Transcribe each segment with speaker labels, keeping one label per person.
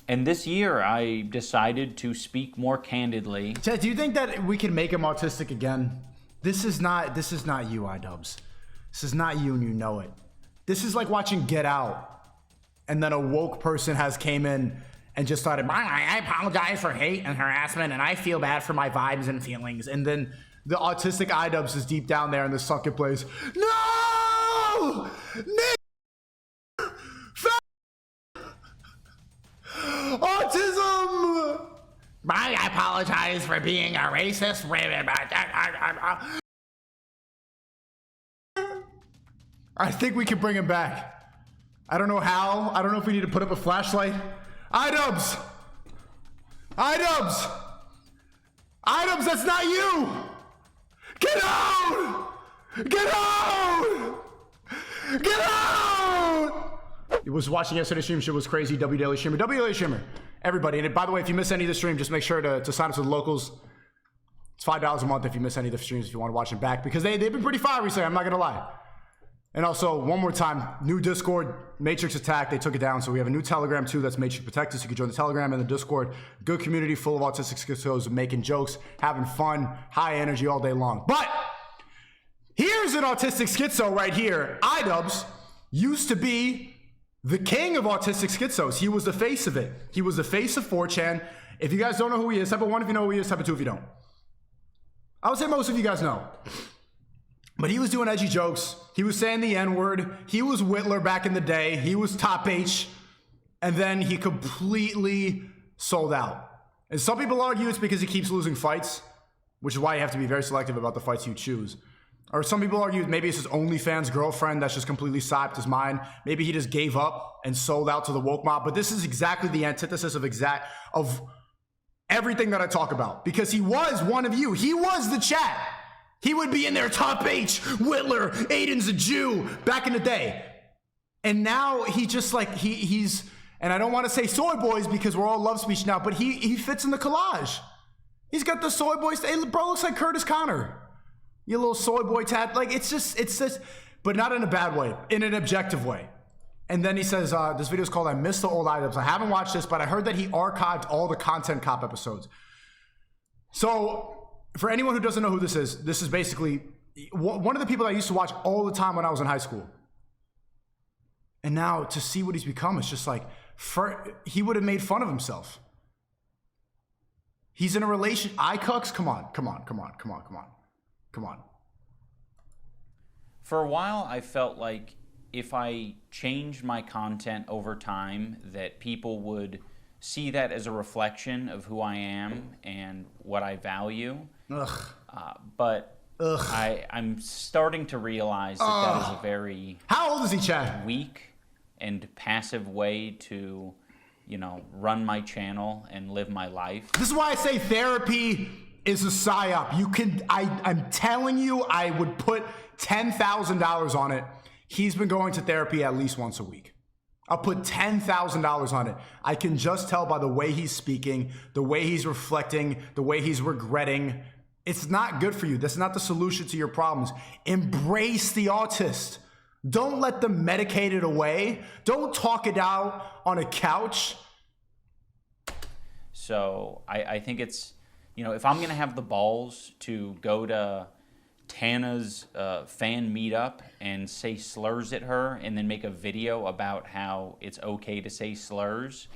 Speaker 1: And this year, I decided to speak more candidly.
Speaker 2: Chad, do you think that we can make him autistic again? This is not you, iDubbbz. This is not you, and you know it. This is like watching Get Out, and then a woke person has came in and just started, I apologize for hate and harassment, and I feel bad for my vibes and feelings. And then the autistic iDubbbz is deep down there in the sunken place. No! Autism! I apologize for being a racist. I think we can bring him back. I don't know how. I don't know if we need to put up a flashlight. iDubbbz! iDubbbz! iDubbbz, that's not you! Get out! Get out! Get out! It was watching yesterday's stream. Shit was crazy. W Daily Streamer. W Daily Streamer. Everybody. And by the way, if you miss any of the stream, just make sure to sign up to the locals. It's $5 a month if you miss any of the streams if you want to watch them back. Because they've been pretty fire recently, I'm not going to lie. And also, one more time, new Discord, Matrix Attack, they took it down. So we have a new Telegram too, that's Matrix Protected. So you can join the Telegram and the Discord. Good community full of autistic schizos making jokes, having fun, high energy all day long. But here's an autistic schizo right here. iDubbbz used to be the king of autistic schizos. He was the face of it. He was the face of 4chan. If you guys don't know who he is, type of 1 if you know who he is, type of 2 if you don't. I would say most of you guys know. But he was doing edgy jokes. He was saying the N-word. He was Whittler back in the day. He was Top H. And then he completely sold out. And some people argue it's because he keeps losing fights, which is why you have to be very selective about the fights you choose. Or some people argue maybe it's his OnlyFans girlfriend that's just completely siped his mind. Maybe he just gave up and sold out to the woke mob. But this is exactly the antithesis of everything that I talk about. Because he was one of you. He was the chat. He would be in there, Top H, Whittler, Aiden's a Jew, back in the day. And now he just like, he's, and I don't want to say soy boys because we're all love speech now, but he fits in the collage. He's got the soy boys, hey, bro, looks like Curtis Connor. You little soy boy tat, like it's just, but not in a bad way, in an objective way. And then he says, this video is called I Miss the Old iDubbbz. I haven't watched this, but I heard that he archived all the Content Cop episodes. So, for anyone who doesn't know who this is basically one of the people I used to watch all the time when I was in high school. And now to see what he's become, it's just like, he would have made fun of himself. He's in a relation, iCucks, come on.
Speaker 1: For a while, I felt like if I changed my content over time, that people would see that as a reflection of who I am and what I value. But I'm starting to realize that is a very
Speaker 2: how old is he, Chad?
Speaker 1: Weak and passive way to, you know, run my channel and live my life.
Speaker 2: This is why I say therapy is a psyop. You can, I'm telling you, I would put $10,000 on it. He's been going to therapy at least once a week. I'll put $10,000 on it. I can just tell by the way he's speaking, the way he's reflecting, the way he's regretting. It's not good for you. That's not the solution to your problems. Embrace the autist. Don't let them medicate it away. Don't talk it out on a couch.
Speaker 1: So I think it's, you know, if I'm going to have the balls to go to Tana's fan meetup and say slurs at her and then make a video about how it's okay to say slurs,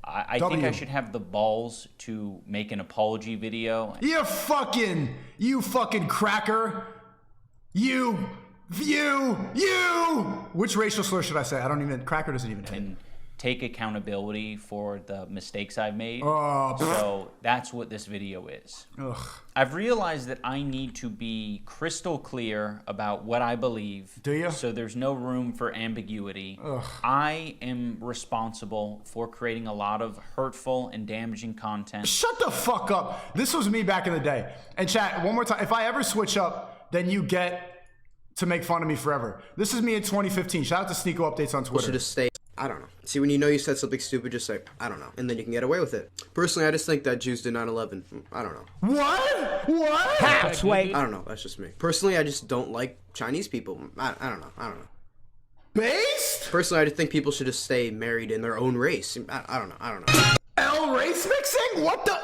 Speaker 1: I think I should have the balls to make an apology video.
Speaker 2: You fucking cracker. You. Which racial slur should I say? I don't even, cracker doesn't even hit.
Speaker 1: And take accountability for the mistakes I've made. So that's what this video is. I've realized that I need to be crystal clear about what I believe.
Speaker 2: Do you?
Speaker 1: So there's no room for ambiguity. I am responsible for creating a lot of hurtful and damaging content.
Speaker 2: Shut the fuck up. This was me back in the day. And chat, one more time, if I ever switch up, then you get to make fun of me forever. This is me in 2015. Shout out to Sneako Updates on Twitter.
Speaker 3: Should just stay. I don't know. See, when you know you said something stupid, just say, I don't know. And then you can get away with it. Personally, I just think that Jews did 9/11. I don't know.
Speaker 2: What?
Speaker 3: Halfway. I don't know. That's just me. Personally, I just don't like Chinese people. I don't know.
Speaker 2: Based?
Speaker 3: Personally, I just think people should just stay married in their own race. I don't know.
Speaker 2: about race mixing? What the?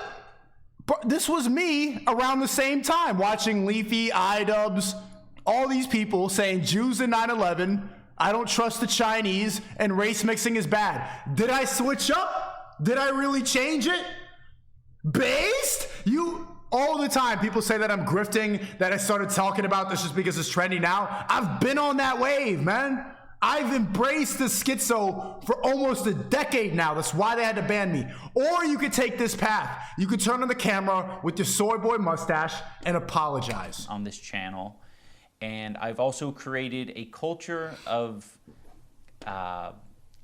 Speaker 2: Bro, this was me around the same time watching Leafy, iDubbbz, all these people saying Jews in 9/11, I don't trust the Chinese, and race mixing is bad. Did I switch up? Did I really change it? Based? All the time, people say that I'm grifting, that I started talking about this just because it's trendy now. I've been on that wave, man. I've embraced the schizo for almost a decade now. That's why they had to ban me. Or you could take this path. You could turn on the camera with your soy boy mustache and apologize.
Speaker 1: On this channel. And I've also created a culture of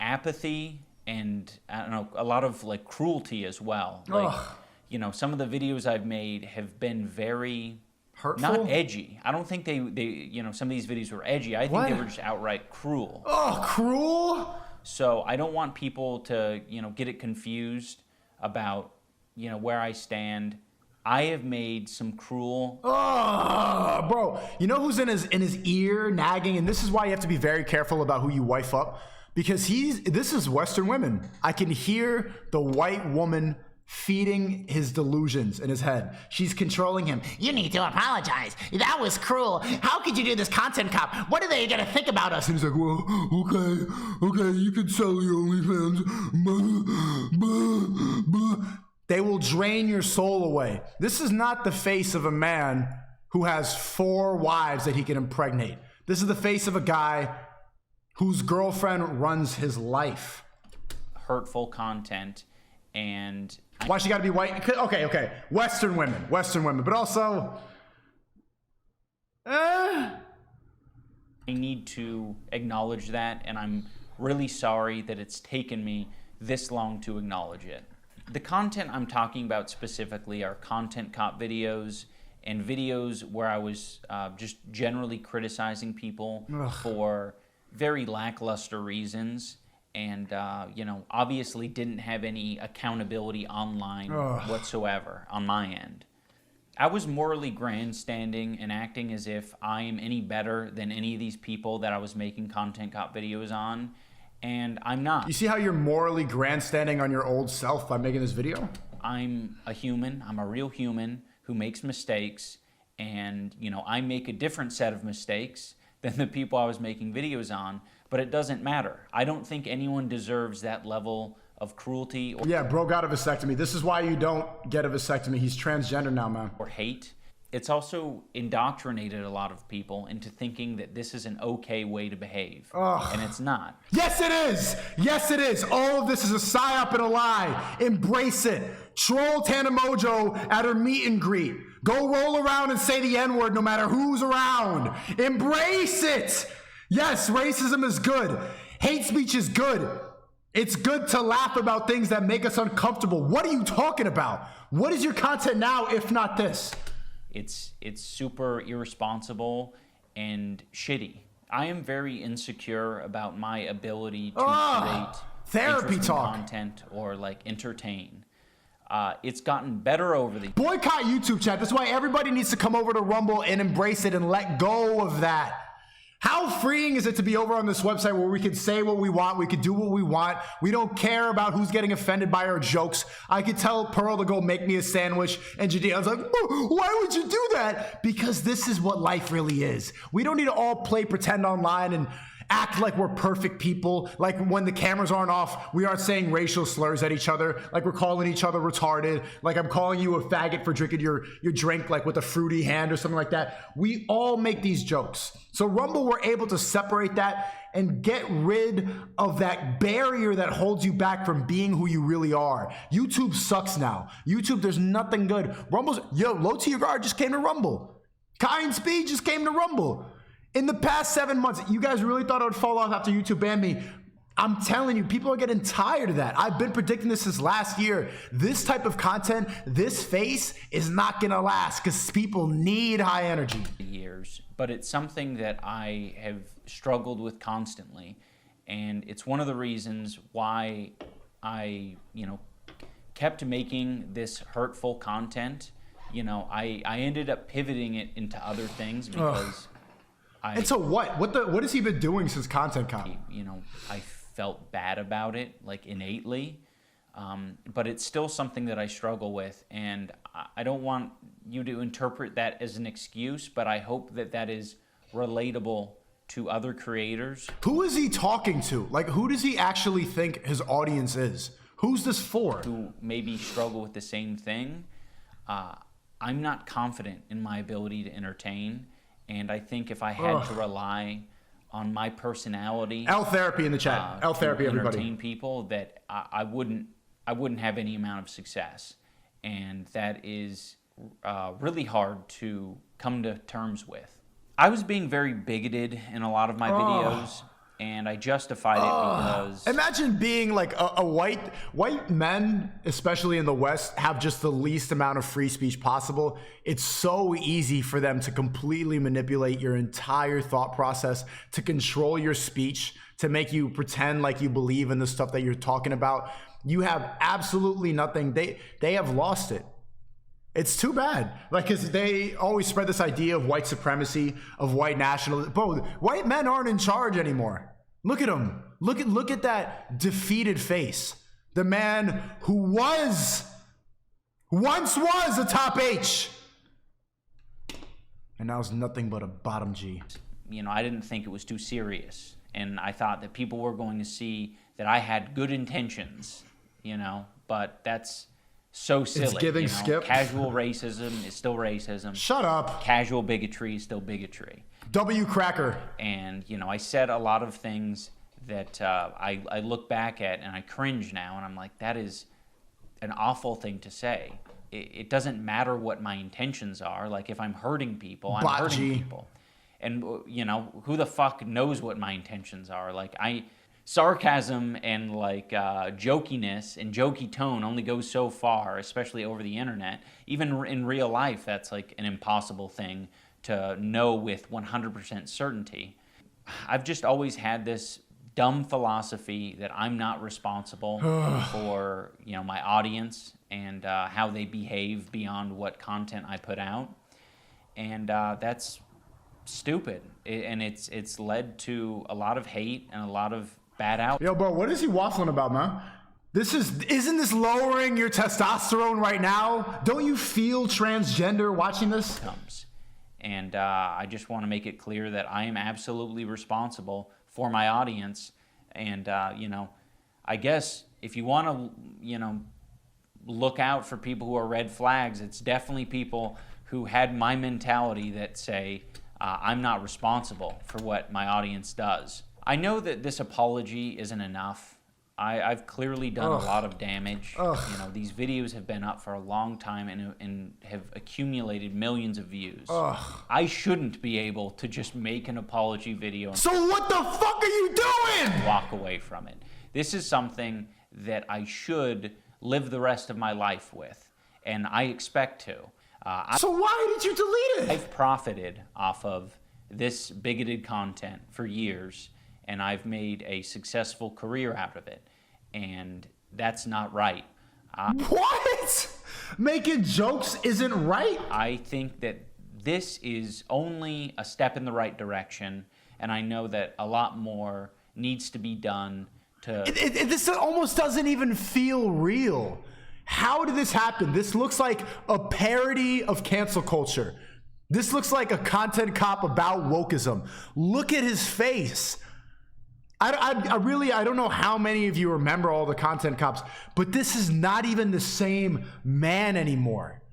Speaker 1: apathy and, I don't know, a lot of like cruelty as well. Like, you know, some of the videos I've made have been very
Speaker 2: hurtful,
Speaker 1: not edgy. I don't think they you know, some of these videos were edgy. I think they were just outright cruel.
Speaker 2: Oh, cruel?
Speaker 1: So I don't want people to, you know, get it confused about, you know, where I stand. I have made some cruel.
Speaker 2: Oh, bro. You know who's in his ear nagging? And this is why you have to be very careful about who you wife up, because this is Western women. I can hear the white woman feeding his delusions in his head. She's controlling him. You need to apologize. That was cruel. How could you do this, content cop? What are they gonna think about us? And he's like, well, okay, you can sell your OnlyFans. They will drain your soul away. This is not the face of a man who has 4 wives that he can impregnate. This is the face of a guy whose girlfriend runs his life.
Speaker 1: Hurtful content, and
Speaker 2: why she gotta be white? Okay. Western women, but also,
Speaker 1: I need to acknowledge that, and I'm really sorry that it's taken me this long to acknowledge it. The content I'm talking about specifically are content cop videos and videos where I was just generally criticizing people for very lackluster reasons. And, you know, obviously didn't have any accountability online whatsoever on my end. I was morally grandstanding and acting as if I am any better than any of these people that I was making content cop videos on, and I'm not.
Speaker 2: You see how you're morally grandstanding on your old self by making this video?
Speaker 1: I'm a human. I'm a real human who makes mistakes, and, you know, I make a different set of mistakes than the people I was making videos on, but it doesn't matter. I don't think anyone deserves that level of cruelty.
Speaker 2: Yeah, bro got a vasectomy. This is why you don't get a vasectomy. He's transgender now, man.
Speaker 1: Or hate. It's also indoctrinated a lot of people into thinking that this is an okay way to behave, and it's not.
Speaker 2: Yes, it is. Yes, it is. All of this is a psyop and a lie. Embrace it. Troll Tana Mojo at her meet and greet. Go roll around and say the N-word no matter who's around. Embrace it. Yes, racism is good. Hate speech is good. It's good to laugh about things that make us uncomfortable. What are you talking about? What is your content now, if not this?
Speaker 1: It's super irresponsible and shitty. I am very insecure about my ability to create
Speaker 2: therapy talk
Speaker 1: content or like entertain. It's gotten better over the
Speaker 2: boycott YouTube chat. That's why everybody needs to come over to Rumble and embrace it and let go of that. How freeing is it to be over on this website where we can say what we want, we can do what we want, we don't care about who's getting offended by our jokes. I could tell Pearl to go make me a sandwich, and Jadea was like, why would you do that? Because this is what life really is. We don't need to all play pretend online and act like we're perfect people, like when the cameras aren't off, we aren't saying racial slurs at each other, like we're calling each other retarded, like I'm calling you a faggot for drinking your drink like with a fruity hand or something like that. We all make these jokes. So Rumble, we're able to separate that and get rid of that barrier that holds you back from being who you really are. YouTube sucks now. YouTube, there's nothing good. Rumble's, Low to Your Guard just came to Rumble. Kind Speed just came to Rumble. In the past 7 months, you guys really thought I would fall off after YouTube banned me. I'm telling you, people are getting tired of that. I've been predicting this since last year. This type of content, this face is not gonna last because people need high energy.
Speaker 1: Years, but it's something that I have struggled with constantly, and it's one of the reasons why I, kept making this hurtful content. I ended up pivoting it into other things because.
Speaker 2: And so what? What has he been doing since Content Cop?
Speaker 1: I felt bad about it, like innately. But it's still something that I struggle with, and I don't want you to interpret that as an excuse, but I hope that that is relatable to other creators.
Speaker 2: Who is he talking to? Like, who does he actually think his audience is? Who's this for?
Speaker 1: Who maybe struggle with the same thing. I'm not confident in my ability to entertain, and I think if I had to rely on my personality,
Speaker 2: L therapy in the chat. L therapy, everybody.
Speaker 1: Entertain people, that I wouldn't have any amount of success, and that is really hard to come to terms with. I was being very bigoted in a lot of my videos, and I justified it because...
Speaker 2: Imagine being like a white men, especially in the West, have just the least amount of free speech possible. It's so easy for them to completely manipulate your entire thought process, to control your speech, to make you pretend like you believe in the stuff that you're talking about. You have absolutely nothing. They have lost it. It's too bad. Like, because they always spread this idea of white supremacy, of white nationalism. Bro, white men aren't in charge anymore. Look at him. Look at that defeated face. The man who once was a top H, and now is nothing but a bottom G.
Speaker 1: You know, I didn't think it was too serious, and I thought that people were going to see that I had good intentions, you know, but that's so silly.
Speaker 2: It's giving,
Speaker 1: you know?
Speaker 2: Skip.
Speaker 1: Casual racism is still racism.
Speaker 2: Shut up.
Speaker 1: Casual bigotry is still bigotry.
Speaker 2: W cracker.
Speaker 1: And, you know, I said a lot of things that I look back at and I cringe now, and I'm like, that is an awful thing to say. It doesn't matter what my intentions are. Like, if I'm hurting people, I'm hurting people. And, you know, who the fuck knows what my intentions are? Like, sarcasm and like jokiness and jokey tone only goes so far, especially over the internet. Even in real life, that's like an impossible thing to know with 100% certainty. I've just always had this dumb philosophy that I'm not responsible for, you know, my audience and how they behave beyond what content I put out, and that's stupid. And it's led to a lot of hate and a lot of bad out.
Speaker 2: Yo, bro, what is he waffling about, man? Isn't this lowering your testosterone right now? Don't you feel transgender watching this?
Speaker 1: And I just want to make it clear that I am absolutely responsible for my audience. And, you know, I guess if you want to, you know, look out for people who are red flags, it's definitely people who had my mentality that say, I'm not responsible for what my audience does. I know that this apology isn't enough. I've clearly done a lot of damage. You know, these videos have been up for a long time and have accumulated millions of views. I shouldn't be able to just make an apology video and
Speaker 2: so what the fuck are you doing?
Speaker 1: Walk away from it. This is something that I should live the rest of my life with, and I expect to.
Speaker 2: So why did you delete it?
Speaker 1: I've profited off of this bigoted content for years, and I've made a successful career out of it, and that's not right.
Speaker 2: What? Making jokes isn't right?
Speaker 1: I think that this is only a step in the right direction, and I know that a lot more needs to be done to...
Speaker 2: This almost doesn't even feel real. How did this happen? This looks like a parody of cancel culture. This looks like a content cop about wokeism. Look at his face. I don't know how many of you remember all the content cops, but this is not even the same man anymore.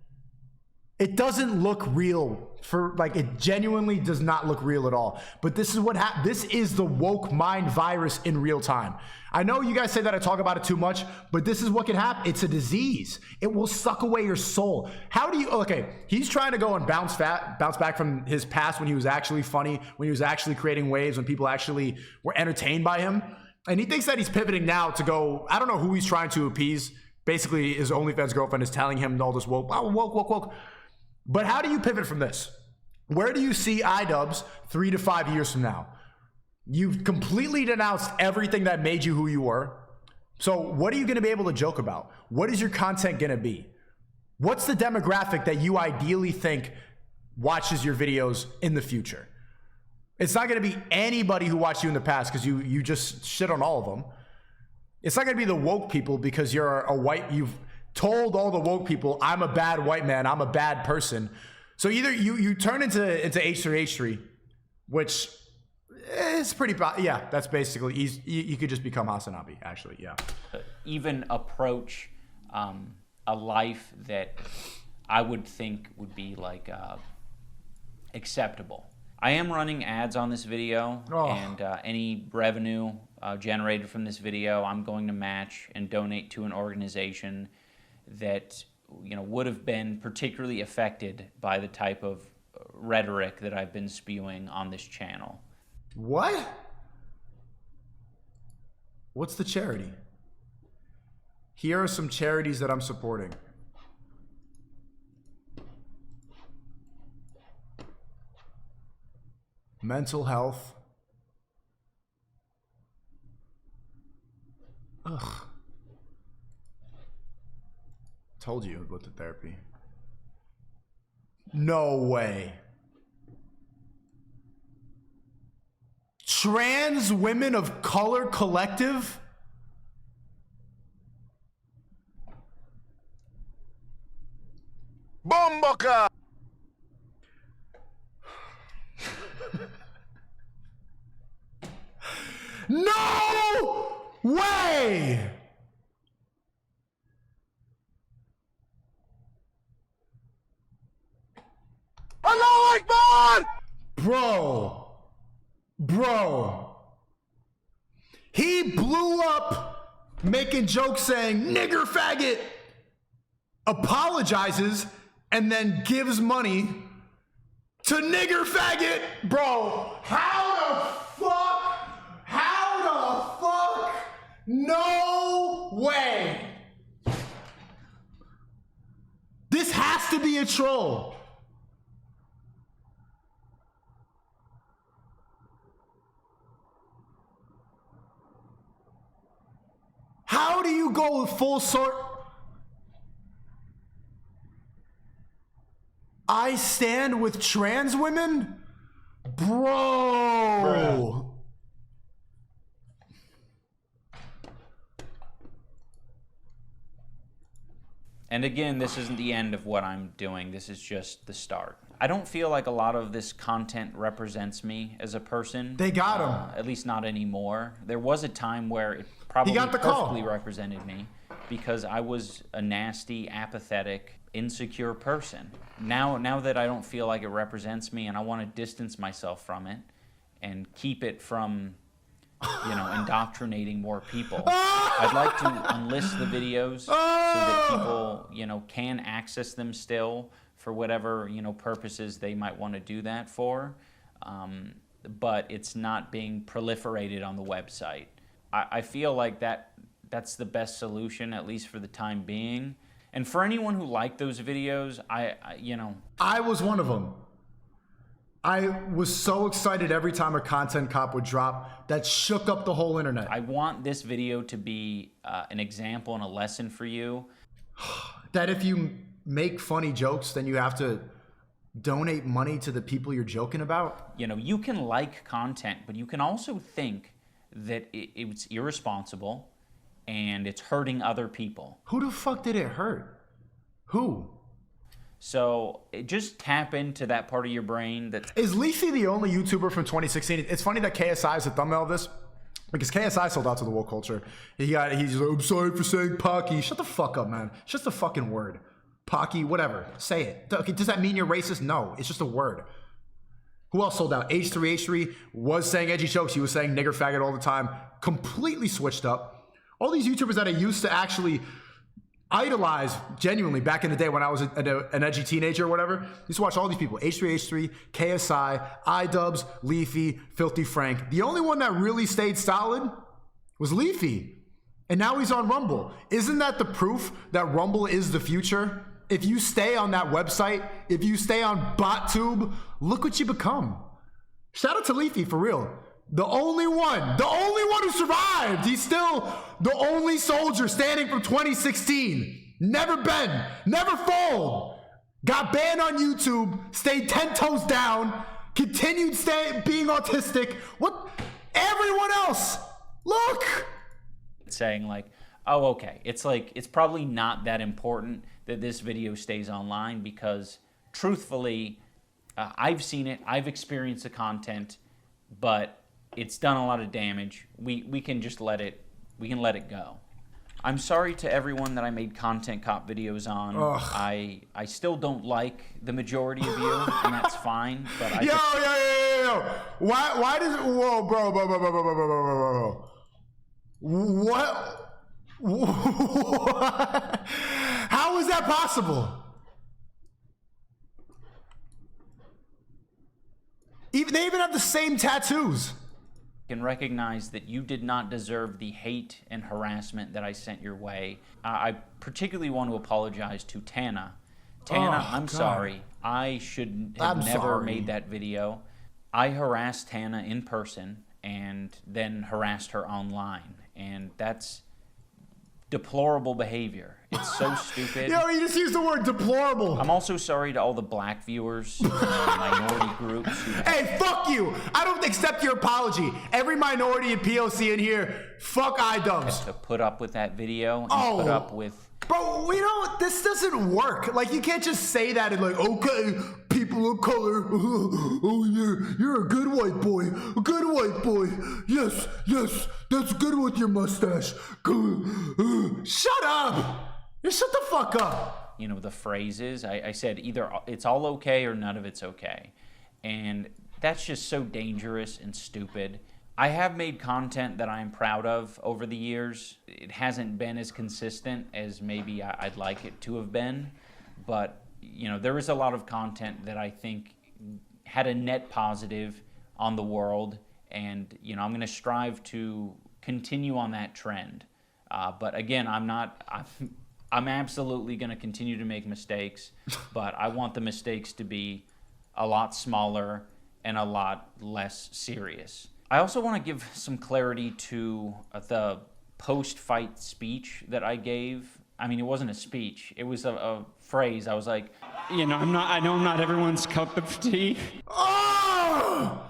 Speaker 2: It doesn't look real. It genuinely does not look real at all. But this is what happened. This is the woke mind virus in real time. I know you guys say that I talk about it too much, but this is what can happen. It's a disease. It will suck away your soul. How do you, okay, he's trying to go and bounce back from his past when he was actually funny, when he was actually creating waves, when people actually were entertained by him. And he thinks that he's pivoting now to go, I don't know who he's trying to appease. Basically, his OnlyFans girlfriend is telling him all this woke. But how do you pivot from this? Where do you see iDubbbz 3 to 5 years from now? You've completely denounced everything that made you who you were. So what are you going to be able to joke about? What is your content going to be? What's the demographic that you ideally think watches your videos in the future? It's not going to be anybody who watched you in the past because you just shit on all of them. It's not gonna be the woke people because you're a white, you've told all the woke people, I'm a bad white man, I'm a bad person. So either you turn into H3H3, which is pretty, yeah, that's basically, you could just become Hasanabi, actually, yeah.
Speaker 1: Even approach a life that I would think would be like acceptable. I am running ads on this video, and any revenue generated from this video, I'm going to match and donate to an organization that would have been particularly affected by the type of rhetoric that I've been spewing on this channel.
Speaker 2: What? What's the charity? Here are some charities that I'm supporting. Mental health. Ugh. Told you about the therapy. No way. Trans Women of Color Collective?
Speaker 4: Bomboka!
Speaker 2: No way!
Speaker 4: Allahu Akbar!
Speaker 2: Bro. He blew up making jokes saying, nigger faggot, apologizes, and then gives money to nigger faggot. Bro, how the fuck? No way. This has to be a troll. How do you go full sort? I stand with trans women? Bro.
Speaker 1: And again, this isn't the end of what I'm doing. This is just the start. I don't feel like a lot of this content represents me as a person.
Speaker 2: They got him.
Speaker 1: At least not anymore. There was a time where it probably perfectly represented me because I was a nasty, apathetic, insecure person. Now that I don't feel like it represents me and I want to distance myself from it and keep it from, indoctrinating more people, I'd like to unlist the videos so that people, can access them still for whatever, purposes they might want to do that for. But it's not being proliferated on the website. I feel like that's the best solution, at least for the time being. And for anyone who liked those videos,
Speaker 2: I was one of them. I was so excited every time a content cop would drop that shook up the whole internet.
Speaker 1: I want this video to be an example and a lesson for you.
Speaker 2: That if you make funny jokes, then you have to donate money to the people you're joking about.
Speaker 1: You can like content, but you can also think that it's irresponsible and it's hurting other people.
Speaker 2: Who the fuck did it hurt? Who?
Speaker 1: So just tap into that part of your brain that...
Speaker 2: Is Leafy the only YouTuber from 2016? It's funny that KSI is the thumbnail of this because KSI sold out to the woke culture. He's like, I'm sorry for saying Pocky. Shut the fuck up, man. It's just a fucking word. Pocky, whatever. Say it. Okay, does that mean you're racist? No, it's just a word. Who else sold out? H3H3 was saying edgy jokes. He was saying nigger faggot all the time. Completely switched up. All these YouTubers that I used to actually idolize genuinely back in the day when I was an edgy teenager or whatever. I used to watch all these people. H3H3, KSI, iDubbbz, Leafy, Filthy Frank. The only one that really stayed solid was Leafy. And now he's on Rumble. Isn't that the proof that Rumble is the future? If you stay on that website, if you stay on BotTube, look what you become. Shout out to Leafy for real. The only one who survived. He's still the only soldier standing from 2016. Never bend, never fold. Got banned on YouTube, stayed 10 toes down, continued being autistic. What? Everyone else, look.
Speaker 1: saying like, oh, okay, it's probably not that important that this video stays online because truthfully, I've seen it, I've experienced the content, but it's done a lot of damage. We can just let it go. I'm sorry to everyone that I made content cop videos on.
Speaker 2: Ugh.
Speaker 1: I still don't like the majority of you, and that's fine. But
Speaker 2: Yo. Why does whoa, bro. What? How is that possible? They even have the same tattoos.
Speaker 1: Can recognize that you did not deserve the hate and harassment that I sent your way. I particularly want to apologize to Tana. Tana,
Speaker 2: Oh,
Speaker 1: I'm
Speaker 2: God.
Speaker 1: sorry. I should have
Speaker 2: I'm
Speaker 1: never
Speaker 2: sorry.
Speaker 1: made that video. I harassed Tana in person and then harassed her online, and that's deplorable behavior. It's so stupid.
Speaker 2: Yo, you just used the word deplorable.
Speaker 1: I'm also sorry to all the black viewers, minority groups.
Speaker 2: Hey, fuck you! I don't accept your apology. Every minority and POC in here, fuck iDubbbz.
Speaker 1: To pput up with that video and
Speaker 2: Oh.
Speaker 1: put up with...
Speaker 2: Bro, you know, this doesn't work. Like, you can't just say that and like, okay, people of color, oh, you're a good white boy, a good white boy. Yes, that's good with your mustache. Shut up! Just shut the fuck up.
Speaker 1: You know, the phrases. I said either it's all okay or none of it's okay. And that's just so dangerous and stupid. I have made content that I'm proud of over the years. It hasn't been as consistent as maybe I'd like it to have been. But, you know, there is a lot of content that I think had a net positive on the world. And, you know, I'm going to strive to continue on that trend. But again, I'm absolutely going to continue to make mistakes, but I want the mistakes to be a lot smaller and a lot less serious. I also want to give some clarity to the post-fight speech that I gave. I mean, it wasn't a speech. It was a phrase. I was like,
Speaker 5: you know, I know I'm not everyone's cup of tea.
Speaker 2: Oh!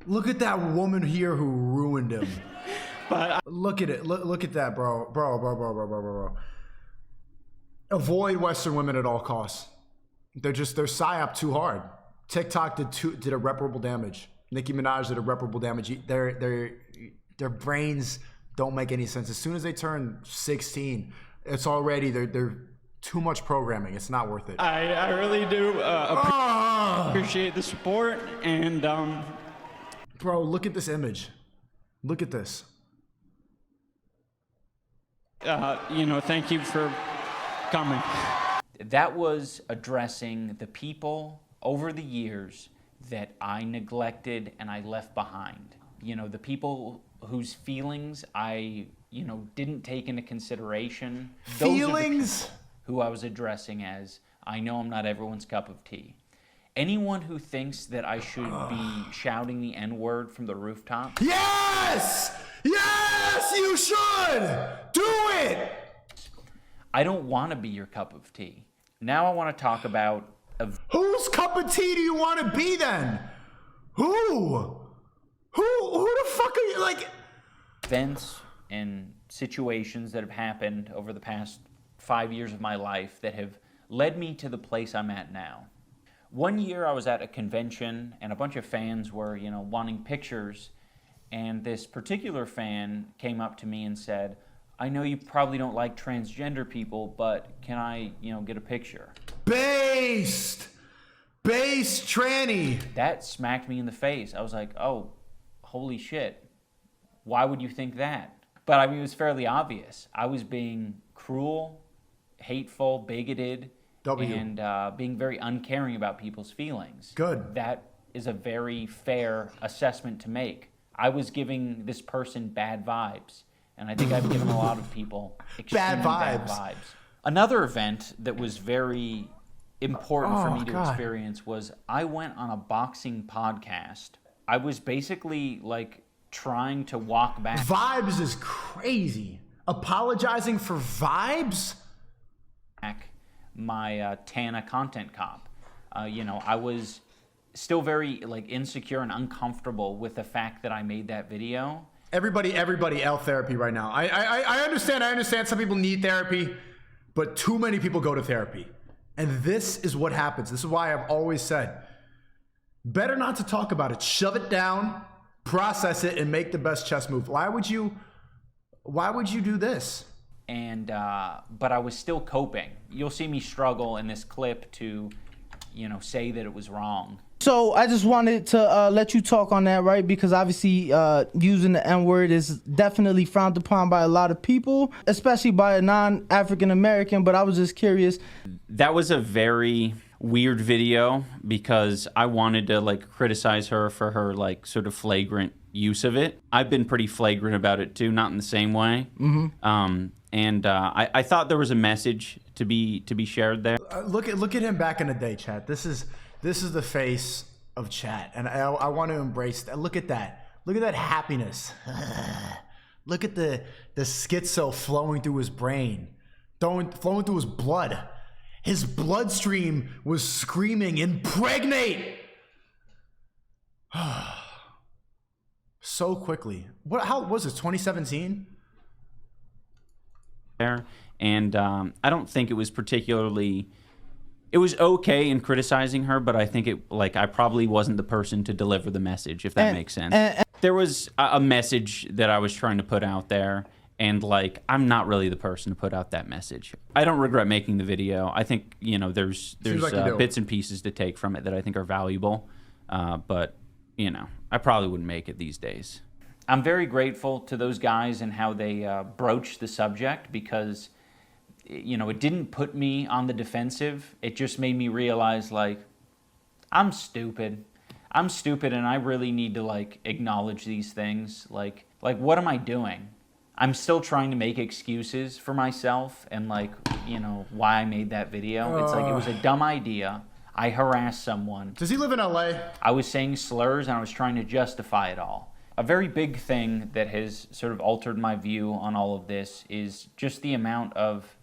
Speaker 2: Look at that woman here who ruined him.
Speaker 5: But
Speaker 2: Look at it. Look at that, bro. Avoid Western women at all costs. They're psyop too hard. TikTok did irreparable damage. Nicki Minaj did irreparable damage. Their brains don't make any sense. As soon as they turn 16, it's already they're too much programming. It's not worth it.
Speaker 5: I really do appreciate the support, and
Speaker 2: Bro, look at this image. Look at this.
Speaker 5: you know, thank you for coming.
Speaker 1: that was addressing the people over the years that I neglected and I left behind. You know, the people whose feelings I, didn't take into consideration.
Speaker 2: Feelings?
Speaker 1: Who I was addressing as, I know I'm not everyone's cup of tea. Anyone who thinks that I should be shouting the N-word from the rooftop.
Speaker 2: Yes! Yes, you should! Do it!
Speaker 1: I don't want to be your cup of tea. Now I want to talk about
Speaker 2: Whose cup of tea do you want to be then? Who the fuck are you, like?
Speaker 1: events and situations that have happened over the past 5 years of my life that have led me to the place I'm at now. One year I was at a convention and a bunch of fans were, wanting pictures, and this particular fan came up to me and said, I know you probably don't like transgender people, but can I, get a picture?
Speaker 2: Based tranny.
Speaker 1: That smacked me in the face. I was like, oh, holy shit. Why would you think that? But I mean, it was fairly obvious. I was being cruel, hateful, bigoted, and being very uncaring about people's feelings.
Speaker 2: Good.
Speaker 1: That is a very fair assessment to make. I was giving this person bad vibes, and I think I've given a lot of people extremely bad vibes. Another event that was very important for me to experience was I went on a boxing podcast. I was basically like trying to walk back.
Speaker 2: Vibes is crazy. Apologizing for vibes?
Speaker 1: My Tana content cop. I was still very insecure and uncomfortable with the fact that I made that video.
Speaker 2: Everybody L therapy right now. I understand some people need therapy, but too many people go to therapy. And this is what happens. This is why I've always said, better not to talk about it. Shove it down, process it, and make the best chess move. Why would you do this?
Speaker 1: And but I was still coping. You'll see me struggle in this clip to, say that it was wrong.
Speaker 6: So I just wanted to let you talk on that, right? Because obviously using the N-word is definitely frowned upon by a lot of people, especially by a non-African American. But I was just curious.
Speaker 1: That was a very weird video because I wanted to criticize her for her sort of flagrant use of it. I've been pretty flagrant about it too, not in the same way. And I thought there was a message to be shared there.
Speaker 2: Look at him back in the day, chat. This is the face of chat, and I want to embrace that. Look at that. Look at that happiness. Look at the schizo flowing through his brain, flowing through his blood. His bloodstream was screaming, "Impregnate!" So quickly. How was this? 2017.
Speaker 1: There, and I don't think it was particularly. It was okay in criticizing her, but I think I probably wasn't the person to deliver the message, if that makes sense. There was a message that I was trying to put out there, and I'm not really the person to put out that message. I don't regret making the video. I think there's bits and pieces to take from it that I think are valuable, but I probably wouldn't make it these days. I'm very grateful to those guys and how they broached the subject because. It didn't put me on the defensive. It just made me realize, I'm stupid. I'm stupid, and I really need to, acknowledge these things. What am I doing? I'm still trying to make excuses for myself and, why I made that video. It's it was a dumb idea. I harassed someone.
Speaker 2: Does he live in LA?
Speaker 1: I was saying slurs, and I was trying to justify it all. A very big thing that has sort of altered my view on all of this is just the amount of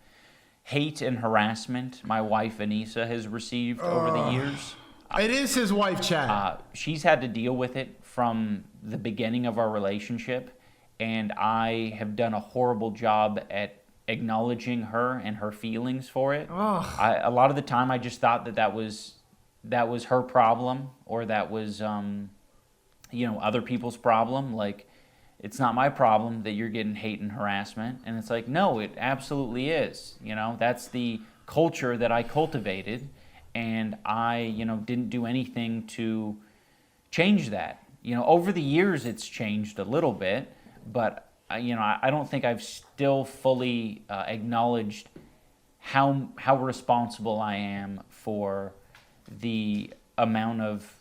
Speaker 1: hate and harassment my wife Anissa has received over the years.
Speaker 2: It is his wife, Chad.
Speaker 1: She's had to deal with it from the beginning of our relationship, and I have done a horrible job at acknowledging her and her feelings for it. A lot of the time I just thought that was her problem, or that was other people's problem. It's not my problem that you're getting hate and harassment. And it's no, it absolutely is. That's the culture that I cultivated. And I, didn't do anything to change that. Over the years, it's changed a little bit. But, I don't think I've still fully acknowledged how responsible I am for the amount of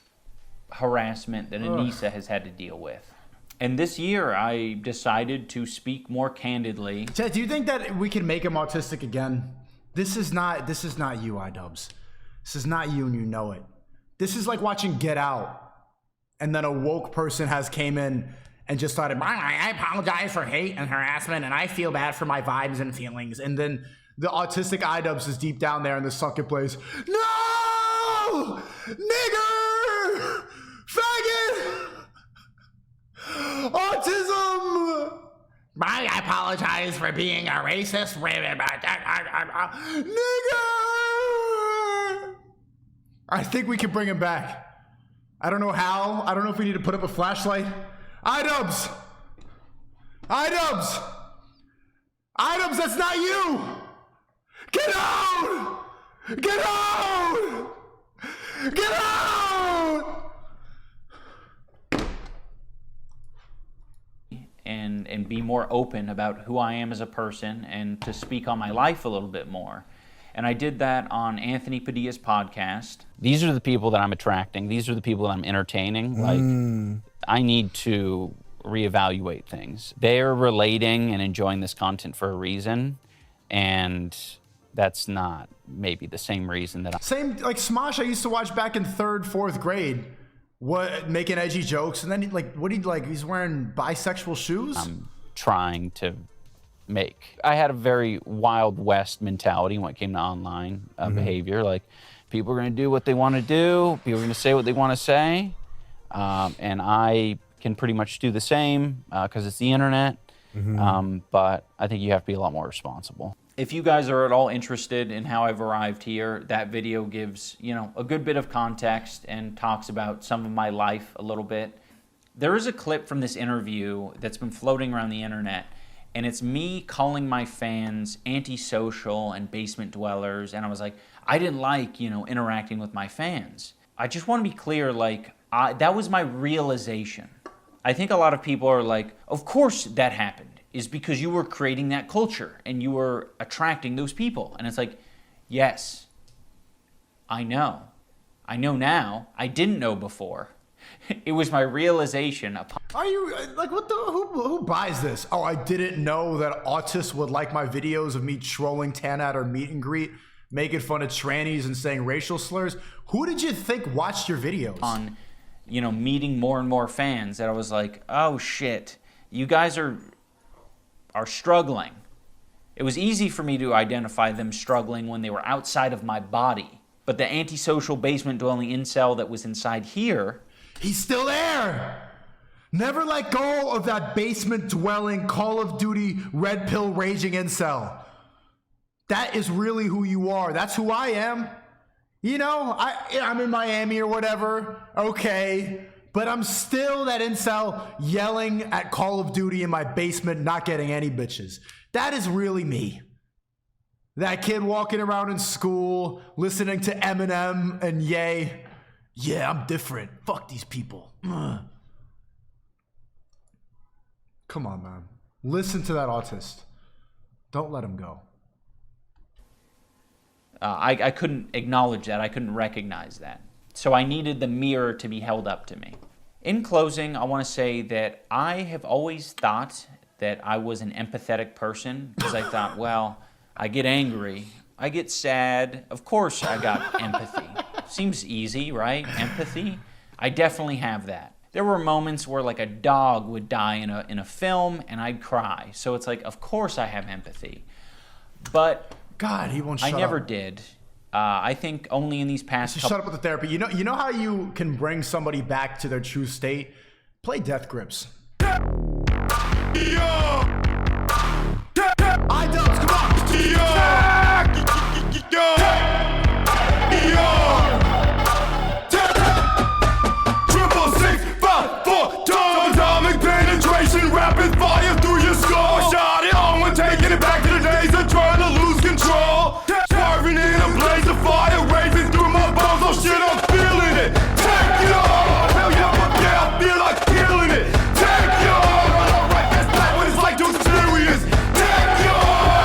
Speaker 1: harassment that Anissa has had to deal with. And this year, I decided to speak more candidly.
Speaker 2: Chad, do you think that we can make him autistic again? This is not you, iDubbbz. This is not you, and you know it. This is like watching Get Out, and then a woke person came in and just started, I apologize for hate and harassment, and I feel bad for my vibes and feelings. And then the autistic iDubbbz is deep down there in the sucking place. No! Nigger! Faggot! Autism! I apologize for being a racist. Nigger! I think we can bring him back. I don't know how. I don't know if we need to put up a flashlight. iDubbbz! iDubbbz! iDubbbz, that's not you! Get out! Get out! Get out!
Speaker 1: And be more open about who I am as a person and to speak on my life a little bit more. And I did that on Anthony Padilla's podcast. These are the people that I'm attracting. These are the people that I'm entertaining. I need to reevaluate things. They're relating and enjoying this content for a reason, and that's not maybe the same reason that
Speaker 2: Same, Smosh I used to watch back in 3rd, 4th grade. Making edgy jokes, and then he's wearing bisexual shoes?
Speaker 1: I'm trying to make. I had a very Wild West mentality when it came to online behavior. People are going to do what they want to do. People are going to say what they want to say. And I can pretty much do the same because it's the internet. But I think you have to be a lot more responsible. If you guys are at all interested in how I've arrived here, that video gives, you know, a good bit of context and talks about some of my life a little bit. There is a clip from this interview that's been floating around the internet, and it's me calling my fans antisocial and basement dwellers, and I was like, I didn't like, you know, interacting with my fans. I just want to be clear, like, that was my realization. I think a lot of people are like, of course that happened, is because you were creating that culture and you were attracting those people. And it's like, yes, I know. I know now. I didn't know before. It was my realization.
Speaker 2: Are you, like, what the, who buys this? Oh, I didn't know that autists would like my videos of me trolling Tana at our meet and greet, making fun of trannies and saying racial slurs. Who did you think watched your videos?
Speaker 1: On, you know, meeting more and more fans, that I was like, oh shit, you guys are struggling. It was easy for me to identify them struggling when they were outside of my body. But the antisocial basement dwelling incel that was inside here,
Speaker 2: he's still there. Never let go of that basement dwelling Call of Duty red pill raging incel. That is really who you are. That's who I am. You know, I'm in Miami or whatever. Okay. But I'm still that incel yelling at Call of Duty in my basement, not getting any bitches. That is really me. That kid walking around in school, listening to Eminem and Ye. Yeah, I'm different. Fuck these people. Ugh. Come on, man. Listen to that autist. Don't let him go.
Speaker 1: I couldn't acknowledge that. I couldn't recognize that. So I needed the mirror to be held up to me. In closing, I want to say that I have always thought that I was an empathetic person because I thought, well, I get angry, I get sad. Of course I got empathy. Seems easy, right? Empathy. I definitely have that. There were moments where like a dog would die in a film and I'd cry. So it's like, of course I have empathy. But
Speaker 2: God, he won't shut up.
Speaker 1: I never did. I think only in these past
Speaker 2: Just shut up with the therapy. You know how you can bring somebody back to their true state? Play Death Grips. iDubbbz, come on!
Speaker 4: Triple 6, 5, 4, atomic penetration, rapid fire through your skull. Shot it on when taking it back to the days of trying to lose control. Swerving in a blaze of fire, racing through my bones. Oh shit, I'm feeling it. Take it on. Hell yeah, I feel like killing it. Take it on. Alright, that's not what it's like to experience. Take it on.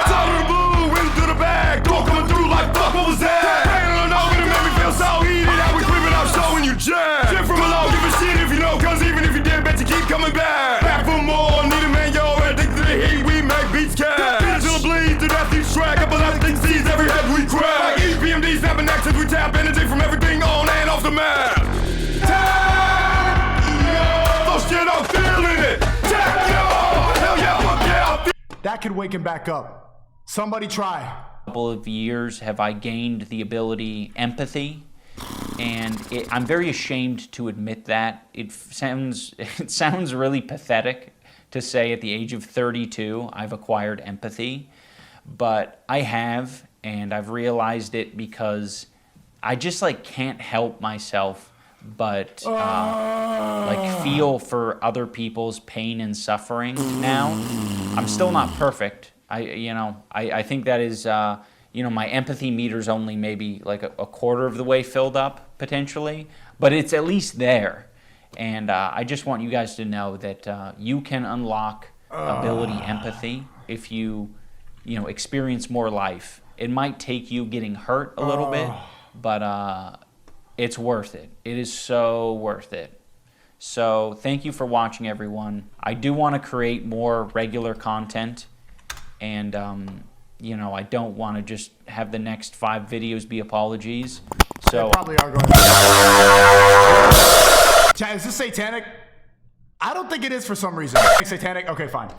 Speaker 4: Out of the blue, into the bag, door coming through like fuck, what was that? Pain on the nose, gonna make me feel so heated. Now we creeping up, showing you jam. Shit from below, give a shit if you know, cause even if you did, bet you keep coming back. Back for more, need a man, yo, addicted to the heat, we make beats cash. Beat until it bleeds, to death each track, up elastic seas, every head we crack. Like EPMD, snapping nexus, we tap energy from everything on and off the map. Oh shit, I'm feeling it. Hell yeah,
Speaker 2: That could wake him back up. Somebody try.
Speaker 1: couple of years have I gained the ability empathy, and I'm very ashamed to admit that. It sounds really pathetic to say at the age of 32 I've acquired empathy, but I have, and I've realized it because I just like can't help myself but like feel for other people's pain and suffering now. I'm still not perfect. I think that is, my empathy meter's only maybe like a quarter of the way filled up potentially, but it's at least there. And I just want you guys to know that you can unlock ability empathy if you experience more life. It might take you getting hurt a little bit, but it's worth it. It is so worth it. So thank you for watching, everyone. I do want to create more regular content, and I don't want to just have the next 5 videos be apologies. So
Speaker 2: They probably are going to. Is this satanic? I don't think it is for some reason. Satanic? Okay, fine.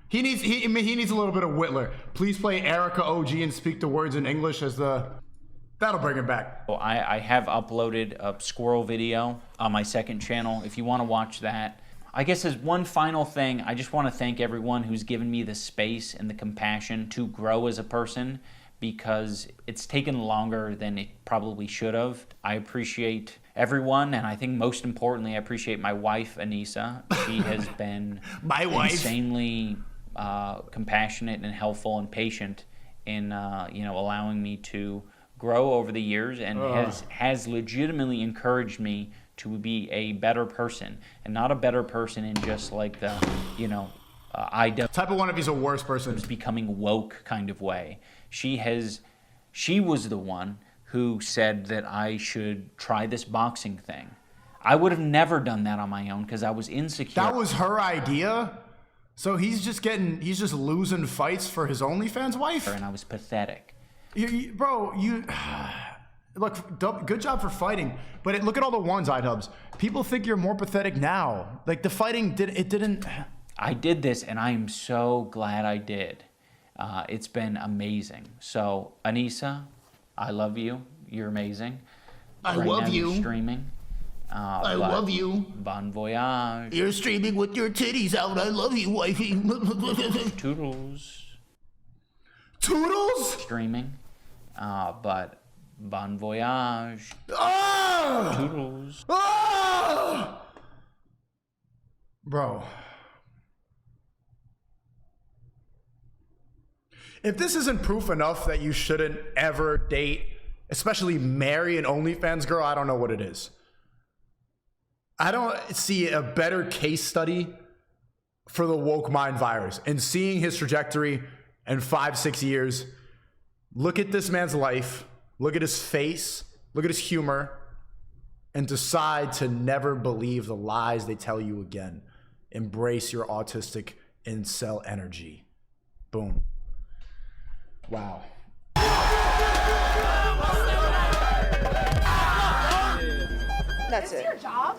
Speaker 2: He needs a little bit of Whittler. Please play Erica OG and speak the words in English as the... That'll bring it back.
Speaker 1: Well, I have uploaded a squirrel video on my second channel. If you want to watch that. I guess as one final thing, I just want to thank everyone who's given me the space and the compassion to grow as a person, because it's taken longer than it probably should have. I appreciate everyone, and I think most importantly, I appreciate my wife, Anissa. She has been insanely compassionate and helpful and patient in allowing me to grow over the years, and has legitimately encouraged me to be a better person, and not a better person in just like the iDubbbz
Speaker 2: Type of one if he's a worse person.
Speaker 1: becoming woke kind of way. She was the one who said that I should try this boxing thing. I would have never done that on my own because I was insecure.
Speaker 2: That was her idea? So he's just losing fights for his OnlyFans wife?
Speaker 1: And I was pathetic.
Speaker 2: Bro, look, good job for fighting, but look at all the ones, iDubbbz. People think you're more pathetic now. Like, the fighting didn't...
Speaker 1: I did this, and I am so glad I did. It's been amazing. So, Anissa, I love you. You're amazing.
Speaker 7: I love you.
Speaker 1: You're streaming.
Speaker 7: I love you.
Speaker 1: Bon voyage.
Speaker 7: You're streaming with your titties out. I love you, wifey.
Speaker 1: Toodles.
Speaker 2: Toodles?
Speaker 1: Streaming. But bon voyage.
Speaker 2: Ah!
Speaker 1: Toodles.
Speaker 2: Ah! Bro. If this isn't proof enough that you shouldn't ever date, especially marry an OnlyFans girl, I don't know what it is. I don't see a better case study for the woke mind virus. And seeing his trajectory in 5-6 years, look at this man's life, look at his face, look at his humor, and decide to never believe the lies they tell you again. Embrace your autistic incel energy. Boom. Wow.
Speaker 8: That's it.
Speaker 9: Your job?